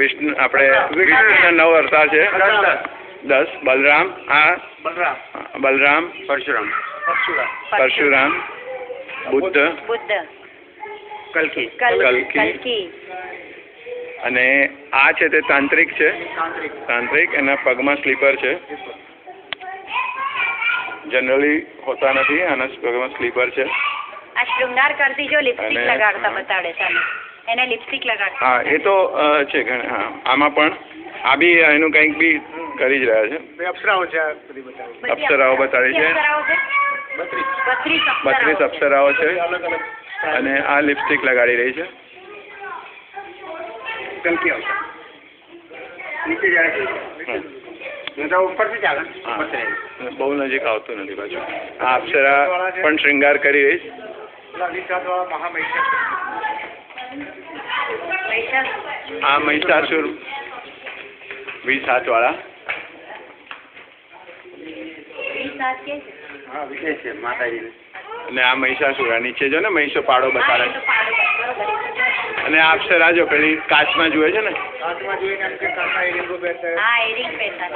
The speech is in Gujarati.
વિષ્ણુ આપણે વિષ્ણુના 9 અવતાર છે 10 બલરામ બલરામ પરશુરામ બુદ્ધ કલ્કી અને આ છે તે તાંત્રિક છે તાંત્રિક એના પગમાં સ્લીપર છે જનરલી હોતા નથી આના પગમાં સ્લીપર છે આ શૃંગાર કરતી જો લિપસ્ટિક લગાડતા બતાડે છે એને લિપસ્ટિક લગાડતા હા એ તો છે હા આમાં પણ આ બી એનું કંઈક બી કરી જ રહ્યા છે અપ્સરાઓ છે અપ્સરાઓ બતાડી છે 32 અપ્સરાઓ છે અને આ લિપસ્ટિક લગાડી રહી છે કલ્કી આવશે નીચે જાય છે તો ઉપરથી ચાલે બહુ નજીક આવતું નથી પાછું આ અપ્સરા પણ શૃંગાર કરી રહી છે આ મહિષાસુર 20 હાથ વાળા અને આ મહિષાસુર નીચે જો ને મહિષો પાડો બતાડે અને આ અપ્સરા જો પેલી કાચમાં જુએ છે ને હા એરિંગ પહેરતા